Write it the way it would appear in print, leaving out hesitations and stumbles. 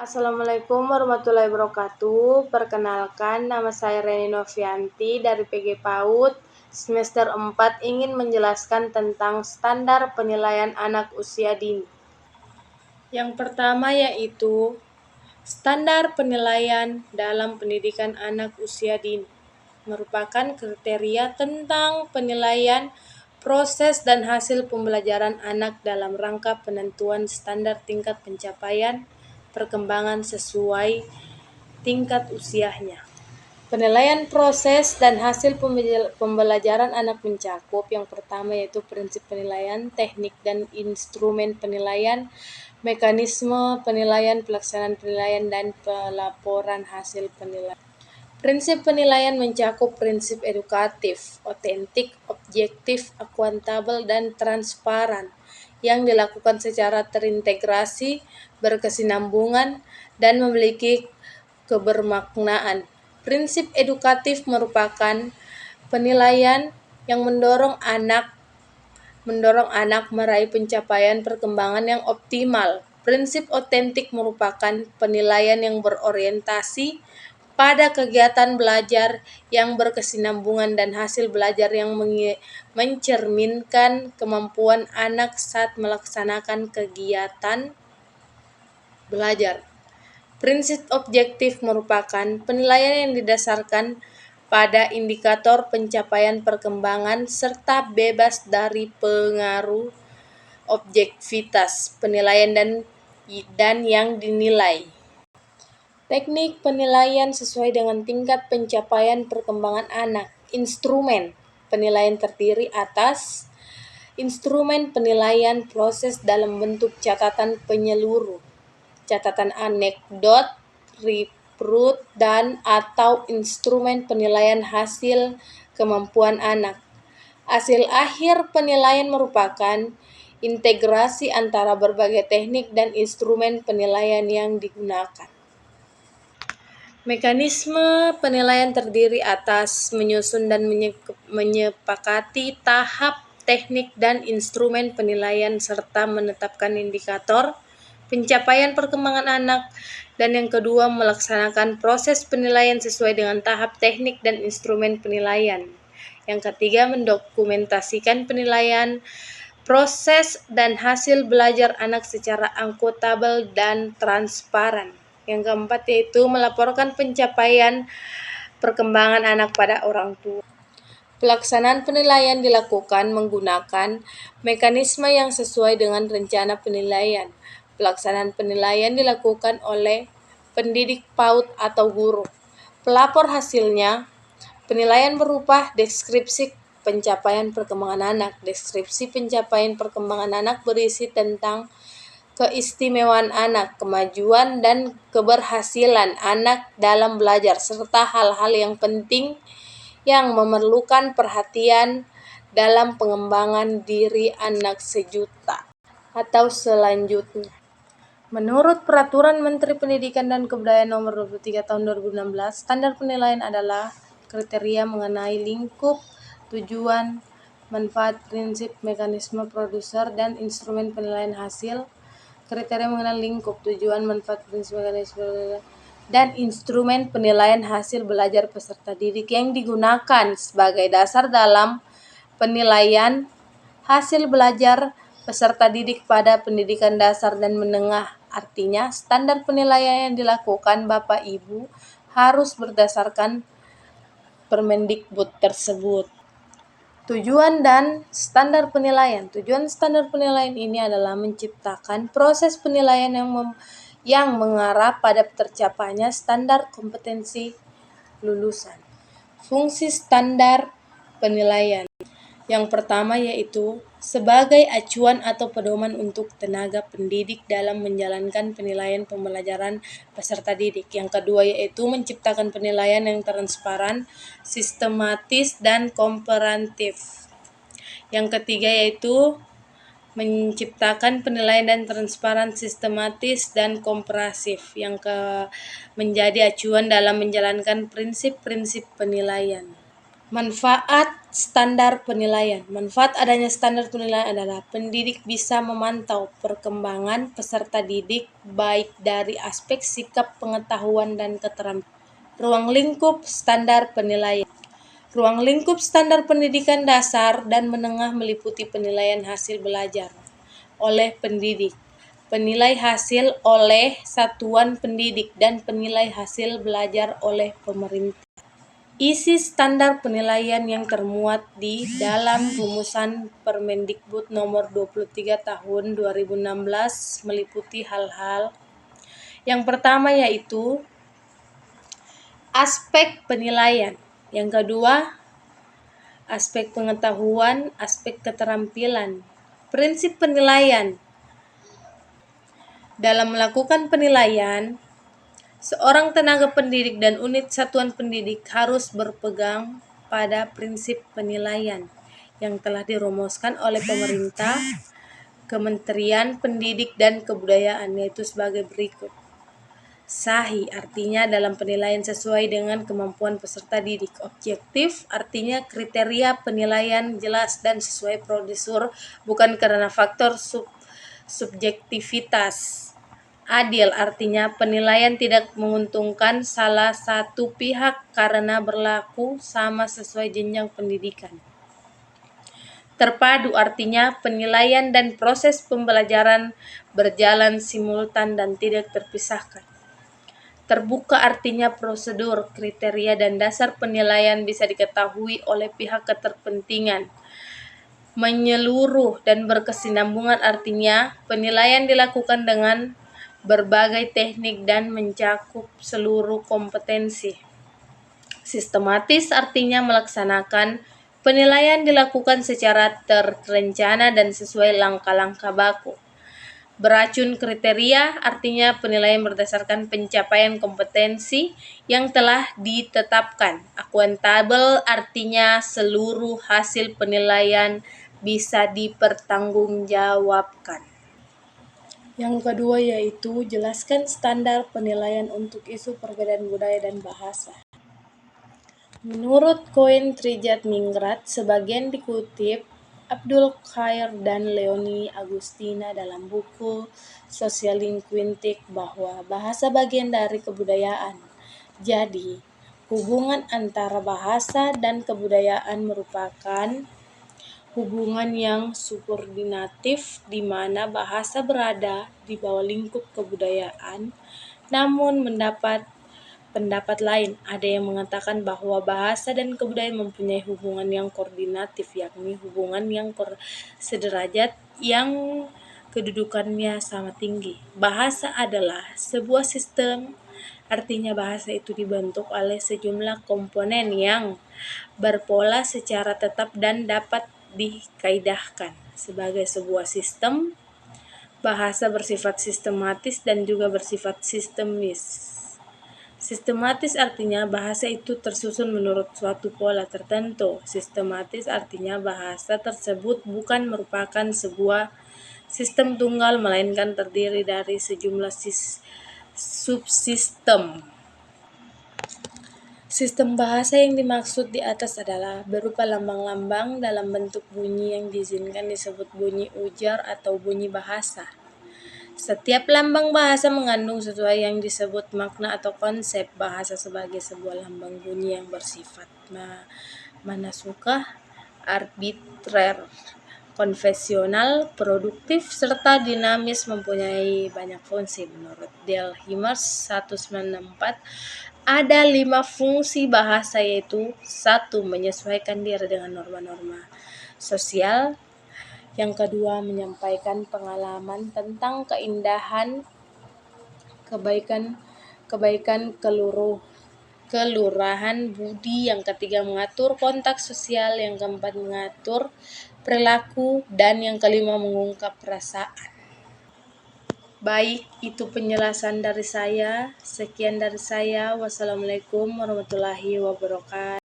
Assalamualaikum warahmatullahi wabarakatuh. Perkenalkan, nama saya Reni Novianti dari PG PAUD semester 4 ingin menjelaskan tentang standar penilaian anak usia dini. Yang pertama yaitu standar penilaian dalam pendidikan anak usia dini merupakan kriteria tentang penilaian proses dan hasil pembelajaran anak dalam rangka penentuan standar tingkat pencapaian perkembangan sesuai tingkat usianya. Penilaian proses dan hasil pembelajaran anak mencakup yang pertama yaitu prinsip penilaian, teknik dan instrumen penilaian, mekanisme penilaian, pelaksanaan penilaian, dan pelaporan hasil penilaian. Prinsip penilaian mencakup prinsip edukatif, otentik, objektif, akuntabel, dan transparan yang dilakukan secara terintegrasi, berkesinambungan, dan memiliki kebermaknaan. Prinsip edukatif merupakan penilaian yang mendorong anak meraih pencapaian perkembangan yang optimal. Prinsip otentik merupakan penilaian yang berorientasi pada kegiatan belajar yang berkesinambungan dan hasil belajar yang mencerminkan kemampuan anak saat melaksanakan kegiatan belajar. Prinsip objektif merupakan penilaian yang didasarkan pada indikator pencapaian perkembangan serta bebas dari pengaruh objektivitas penilaian dan yang dinilai. Teknik penilaian sesuai dengan tingkat pencapaian perkembangan anak. Instrumen penilaian terdiri atas instrumen penilaian proses dalam bentuk catatan penyeluruh, catatan anekdot, reprut, dan atau instrumen penilaian hasil kemampuan anak. Hasil akhir penilaian merupakan integrasi antara berbagai teknik dan instrumen penilaian yang digunakan. Mekanisme penilaian terdiri atas menyusun dan menyepakati tahap teknik dan instrumen penilaian serta menetapkan indikator pencapaian perkembangan anak, dan yang kedua melaksanakan proses penilaian sesuai dengan tahap teknik dan instrumen penilaian. Yang ketiga mendokumentasikan penilaian proses dan hasil belajar anak secara akuntabel dan transparan. Yang keempat yaitu melaporkan pencapaian perkembangan anak pada orang tua. Pelaksanaan penilaian dilakukan menggunakan mekanisme yang sesuai dengan rencana penilaian. Pelaksanaan penilaian dilakukan oleh pendidik PAUD atau guru. Pelapor hasilnya, penilaian berupa deskripsi pencapaian perkembangan anak. Deskripsi pencapaian perkembangan anak berisi tentang keistimewaan anak, kemajuan dan keberhasilan anak dalam belajar, serta hal-hal yang penting yang memerlukan perhatian dalam pengembangan diri anak sejuta atau selanjutnya. Menurut Peraturan Menteri Pendidikan dan Kebudayaan Nomor 23 Tahun 2016, standar penilaian adalah kriteria mengenai lingkup, tujuan, manfaat, prinsip, mekanisme, produser, dan instrumen penilaian hasil. Kriteria mengenai lingkup, tujuan, manfaat, prinsip, mekanisme, dan instrumen penilaian hasil belajar peserta didik yang digunakan sebagai dasar dalam penilaian hasil belajar peserta didik pada pendidikan dasar dan menengah. Artinya, standar penilaian yang dilakukan Bapak Ibu harus berdasarkan Permendikbud tersebut. Tujuan dan standar penilaian. Tujuan standar penilaian ini adalah menciptakan proses penilaian yang mengarah pada tercapainya standar kompetensi lulusan. Fungsi standar penilaian. Yang pertama yaitu sebagai acuan atau pedoman untuk tenaga pendidik dalam menjalankan penilaian pembelajaran peserta didik. Yang kedua yaitu menciptakan penilaian yang transparan, sistematis, dan komprehensif. Yang ketiga yaitu menciptakan penilaian dan transparan, sistematis, dan komprehensif yang menjadi acuan dalam menjalankan prinsip-prinsip penilaian. Manfaat standar penilaian. Manfaat adanya standar penilaian adalah pendidik bisa memantau perkembangan peserta didik baik dari aspek sikap, pengetahuan, dan keterampilan. Ruang lingkup standar penilaian. Ruang lingkup standar pendidikan dasar dan menengah meliputi penilaian hasil belajar oleh pendidik, penilai hasil oleh satuan pendidik, dan penilai hasil belajar oleh pemerintah. Isi standar penilaian yang termuat di dalam rumusan Permendikbud nomor 23 tahun 2016 meliputi hal-hal. Yang pertama yaitu aspek penilaian. Yang kedua, aspek pengetahuan, aspek keterampilan. Prinsip penilaian. Dalam melakukan penilaian, seorang tenaga pendidik dan unit satuan pendidik harus berpegang pada prinsip penilaian yang telah dirumuskan oleh pemerintah, Kementerian Pendidik dan Kebudayaan, yaitu sebagai berikut. Sahih artinya dalam penilaian sesuai dengan kemampuan peserta didik. Objektif artinya kriteria penilaian jelas dan sesuai prosedur, bukan karena faktor subjektivitas. Adil artinya penilaian tidak menguntungkan salah satu pihak karena berlaku sama sesuai jenjang pendidikan. Terpadu artinya penilaian dan proses pembelajaran berjalan simultan dan tidak terpisahkan. Terbuka artinya prosedur, kriteria, dan dasar penilaian bisa diketahui oleh pihak keterpentingan. Menyeluruh dan berkesinambungan artinya penilaian dilakukan dengan berbagai teknik dan mencakup seluruh kompetensi. Sistematis artinya melaksanakan penilaian dilakukan secara terencana dan sesuai langkah-langkah baku. Beracun kriteria artinya penilaian berdasarkan pencapaian kompetensi yang telah ditetapkan. Akuntabel artinya seluruh hasil penilaian bisa dipertanggungjawabkan. Yang kedua yaitu jelaskan standar penilaian untuk isu perbedaan budaya dan bahasa. Menurut Koen Trijatningrat, sebagian dikutip Abdul Khair dan Leonie Agustina dalam buku Sociolinguistik bahwa bahasa bagian dari kebudayaan. Jadi, hubungan antara bahasa dan kebudayaan merupakan hubungan yang subordinatif di mana bahasa berada di bawah lingkup kebudayaan, namun mendapat pendapat lain. Ada yang mengatakan bahwa bahasa dan kebudayaan mempunyai hubungan yang koordinatif, yakni hubungan yang sederajat yang kedudukannya sama tinggi. Bahasa adalah sebuah sistem, artinya bahasa itu dibentuk oleh sejumlah komponen yang berpola secara tetap dan dapat dikaidahkan. Sebagai sebuah sistem, bahasa bersifat sistematis dan juga bersifat sistemis. Sistematis artinya bahasa itu tersusun menurut suatu pola tertentu. Sistematis artinya bahasa tersebut bukan merupakan sebuah sistem tunggal, melainkan terdiri dari sejumlah subsistem. Sistem bahasa yang dimaksud di atas adalah berupa lambang-lambang dalam bentuk bunyi yang diizinkan disebut bunyi ujar atau bunyi bahasa. Setiap lambang bahasa mengandung sesuai yang disebut makna atau konsep bahasa sebagai sebuah lambang bunyi yang bersifat manasukah, arbitrer, konvensional, produktif, serta dinamis, mempunyai banyak fungsi. Menurut Dale Himmers 1964, ada 5 fungsi bahasa, yaitu 1. Menyesuaikan diri dengan norma-norma sosial. Yang kedua, menyampaikan pengalaman tentang keindahan, kebaikan kelurahan budi. Yang ketiga, mengatur kontak sosial. Yang keempat, mengatur perilaku. Dan yang kelima, mengungkap perasaan. Baik, itu penjelasan dari saya. Sekian dari saya. Wassalamualaikum warahmatullahi wabarakatuh.